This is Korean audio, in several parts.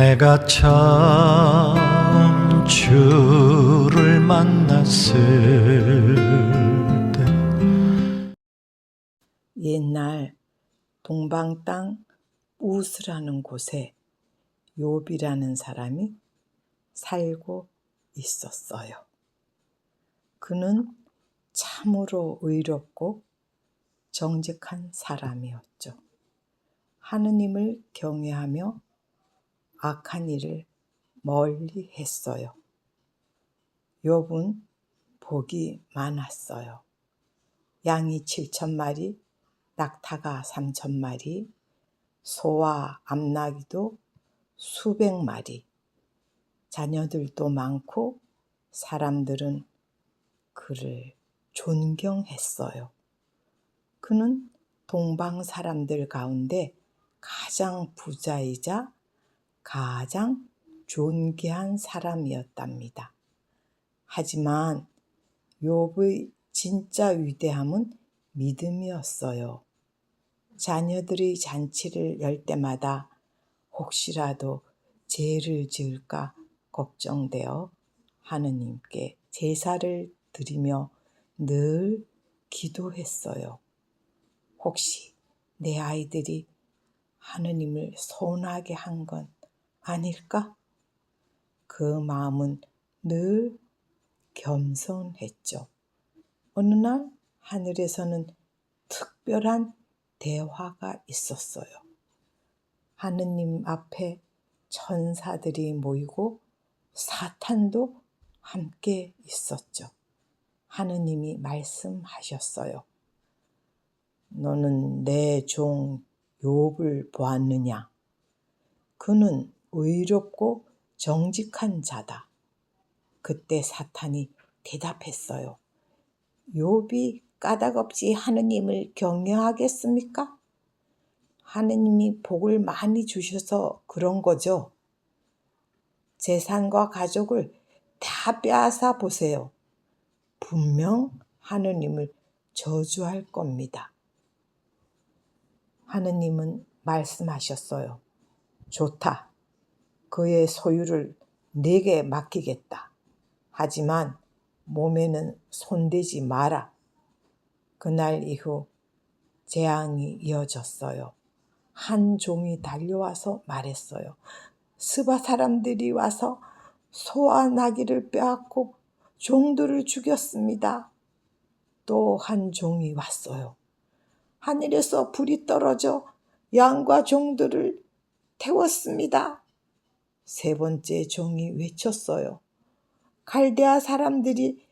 내가 처음 주를 만났을 때 옛날 동방 땅 우스라는 곳에 욥이라는 사람이 살고 있었어요. 그는 참으로 의롭고 정직한 사람이었죠. 하느님을 경외하며 악한 일을 멀리 했어요. 욥은 복이 많았어요. 양이 7,000마리, 낙타가 3,000마리, 소와 암나귀도 수백 마리, 자녀들도 많고 사람들은 그를 존경했어요. 그는 동방 사람들 가운데 가장 부자이자 가장 존귀한 사람이었답니다. 하지만 욥의 진짜 위대함은 믿음이었어요. 자녀들이 잔치를 열 때마다 혹시라도 죄를 지을까 걱정되어 하느님께 제사를 드리며 늘 기도했어요. 혹시 내 아이들이 하느님을 서운하게 한 건 아닐까? 그 마음은 늘 겸손했죠. 어느 날 하늘에서는 특별한 대화가 있었어요. 하느님 앞에 천사들이 모이고 사탄도 함께 있었죠. 하느님이 말씀하셨어요. 너는 내 종 욥을 보았느냐? 그는 의롭고 정직한 자다. 그때 사탄이 대답했어요. 욥이 까닭없이 하느님을 경외하겠습니까? 하느님이 복을 많이 주셔서 그런 거죠. 재산과 가족을 다 빼앗아 보세요. 분명 하느님을 저주할 겁니다. 하느님은 말씀하셨어요. 좋다. 그의 소유를 내게 맡기겠다. 하지만 몸에는 손대지 마라. 그날 이후 재앙이 이어졌어요. 한 종이 달려와서 말했어요. 스바 사람들이 와서 소와 나귀를 빼앗고 종들을 죽였습니다. 또 한 종이 왔어요. 하늘에서 불이 떨어져 양과 종들을 태웠습니다. 세 번째 종이 외쳤어요. 갈대아 사람들이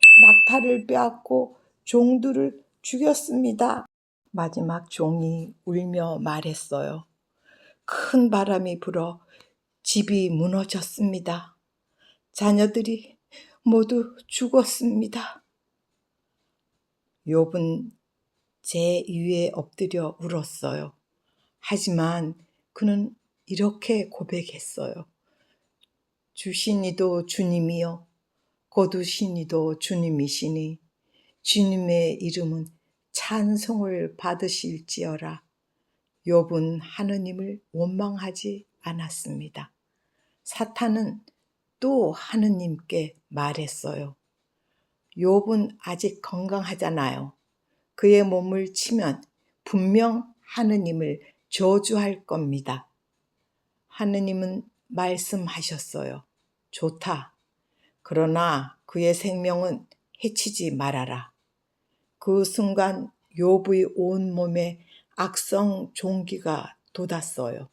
낙타를 빼앗고 종들을 죽였습니다. 마지막 종이 울며 말했어요. 큰 바람이 불어 집이 무너졌습니다. 자녀들이 모두 죽었습니다. 욥은 제 위에 엎드려 울었어요. 하지만 그는 이렇게 고백했어요. 주시니도 주님이요 거두시니도 주님이시니 주님의 이름은 찬송을 받으실지어라. 욥은 하느님을 원망하지 않았습니다. 사탄은 또 하느님께 말했어요. 욥은 아직 건강하잖아요. 그의 몸을 치면 분명 하느님을 저주할 겁니다. 하느님은 말씀하셨어요. 좋다. 그러나 그의 생명은 해치지 말아라. 그 순간 욥의 온몸에 악성 종기가 돋았어요.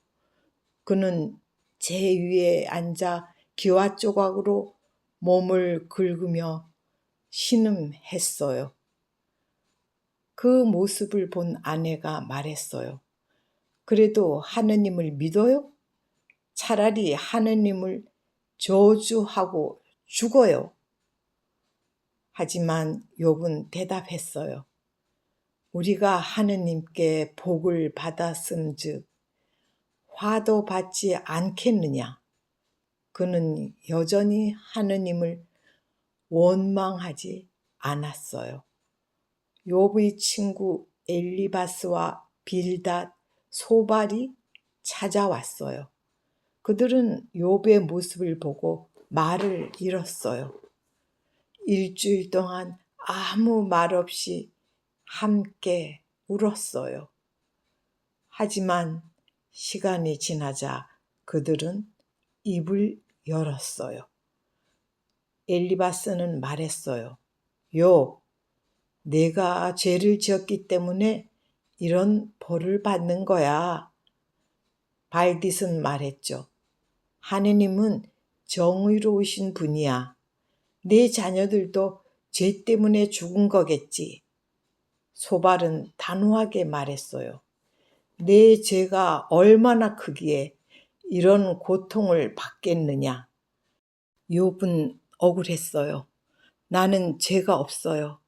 그는 제 위에 앉아 기와 조각으로 몸을 긁으며 신음했어요. 그 모습을 본 아내가 말했어요. 그래도 하느님을 믿어요? 차라리 하느님을 저주하고 죽어요. 하지만 욥은 대답했어요. 우리가 하느님께 복을 받았음즉 화도 받지 않겠느냐? 그는 여전히 하느님을 원망하지 않았어요. 욥의 친구 엘리바스와 빌닷, 소발이 찾아왔어요. 그들은 욥의 모습을 보고 말을 잃었어요. 일주일 동안 아무 말 없이 함께 울었어요. 하지만 시간이 지나자 그들은 입을 열었어요. 엘리바스는 말했어요. 욥, 내가 죄를 지었기 때문에 이런 벌을 받는 거야. 발딧은 말했죠. 하느님은 정의로우신 분이야. 내 자녀들도 죄 때문에 죽은 거겠지. 소발은 단호하게 말했어요. 내 죄가 얼마나 크기에 이런 고통을 받겠느냐. 욥은 억울했어요. 나는 죄가 없어요.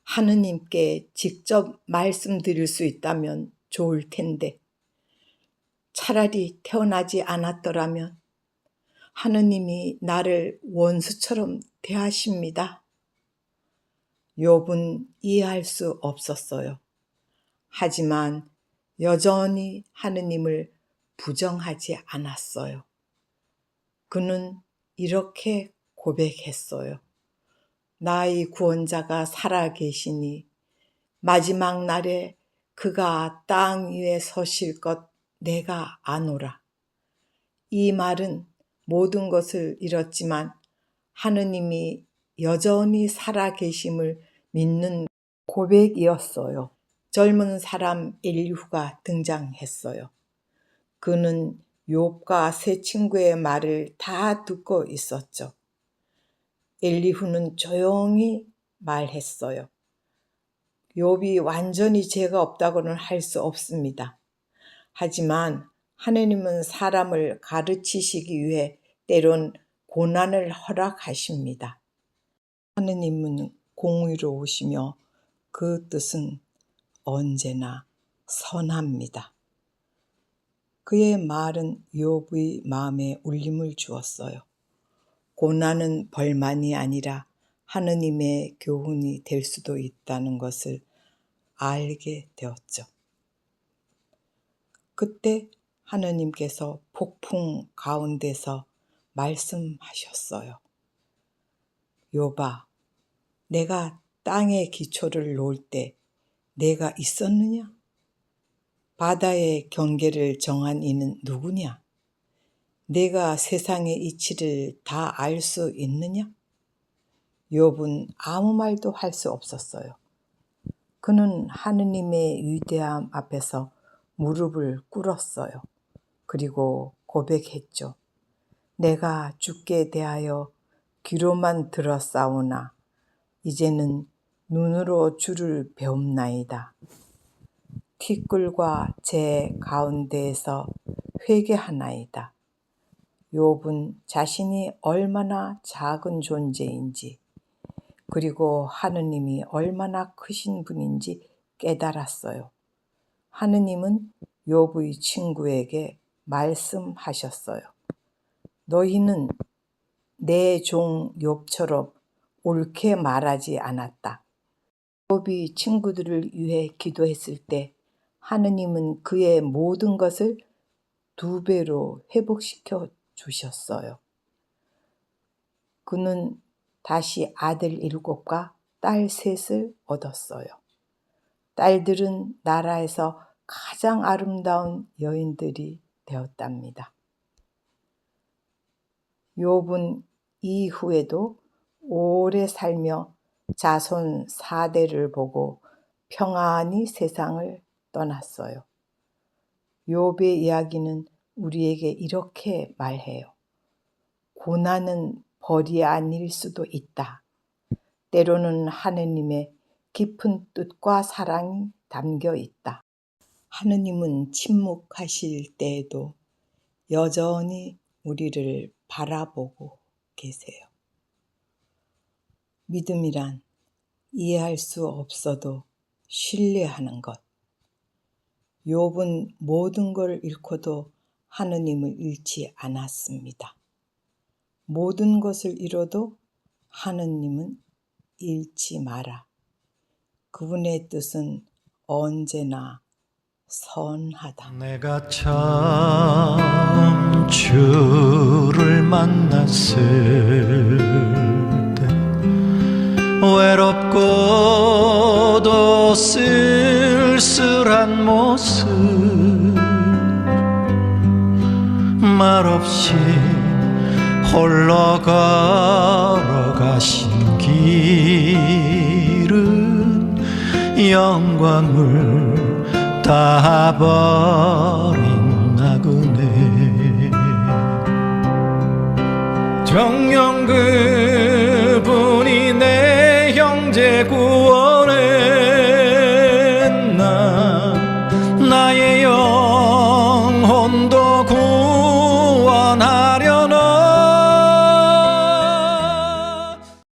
하느님께 직접 말씀드릴 수 있다면 좋을 텐데. 차라리 태어나지 않았더라면 하느님이 나를 원수처럼 대하십니다. 욥은 이해할 수 없었어요. 하지만 여전히 하느님을 부정하지 않았어요. 그는 이렇게 고백했어요. 나의 구원자가 살아계시니 마지막 날에 그가 땅 위에 서실 것 내가 아노라. 이 말은 모든 것을 잃었지만 하느님이 여전히 살아계심을 믿는 고백이었어요. 젊은 사람 엘리후가 등장했어요. 그는 욥과 세 친구의 말을 다 듣고 있었죠. 엘리후는 조용히 말했어요. 욥이 완전히 죄가 없다고는 할 수 없습니다. 하지만 하느님은 사람을 가르치시기 위해 때론 고난을 허락하십니다. 하느님은 공의로우시며 그 뜻은 언제나 선합니다. 그의 말은 욥의 마음에 울림을 주었어요. 고난은 벌만이 아니라 하느님의 교훈이 될 수도 있다는 것을 알게 되었죠. 그때 하느님께서 폭풍 가운데서 말씀하셨어요. 욥아, 내가 땅의 기초를 놓을 때 내가 있었느냐? 바다의 경계를 정한 이는 누구냐? 내가 세상의 이치를 다 알 수 있느냐? 욥은 아무 말도 할 수 없었어요. 그는 하느님의 위대함 앞에서 무릎을 꿇었어요. 그리고 고백했죠. 내가 주께 대하여 귀로만 들었사오나 이제는 눈으로 주를 배움나이다. 티끌과 재 가운데에서 회개하나이다. 욥은 자신이 얼마나 작은 존재인지 그리고 하느님이 얼마나 크신 분인지 깨달았어요. 하느님은 욥의 친구에게 말씀하셨어요. 너희는 내 종 욥처럼 옳게 말하지 않았다. 욥이 친구들을 위해 기도했을 때 하느님은 그의 모든 것을 2배로 회복시켜 주셨어요. 그는 다시 아들 7과 딸 3을 얻었어요. 딸들은 나라에서 가장 아름다운 여인들이 되었답니다. 욥은 이후에도 오래 살며 자손 4대를 보고 평안히 세상을 떠났어요. 욥의 이야기는 우리에게 이렇게 말해요. 고난은 벌이 아닐 수도 있다. 때로는 하느님의 깊은 뜻과 사랑이 담겨 있다. 하느님은 침묵하실 때에도 여전히 우리를 바라보고 계세요. 믿음이란 이해할 수 없어도 신뢰하는 것. 욥은 모든 걸 잃고도 하느님을 잃지 않았습니다. 모든 것을 잃어도 하느님은 잃지 마라. 그분의 뜻은 언제나 선하다. 내가 참 주를 만났을 때 외롭고도 쓸쓸한 모습 말없이 홀로 걸어가신 길은 영광을 다 버린 나그네 정녕 그분이 내 형제 구원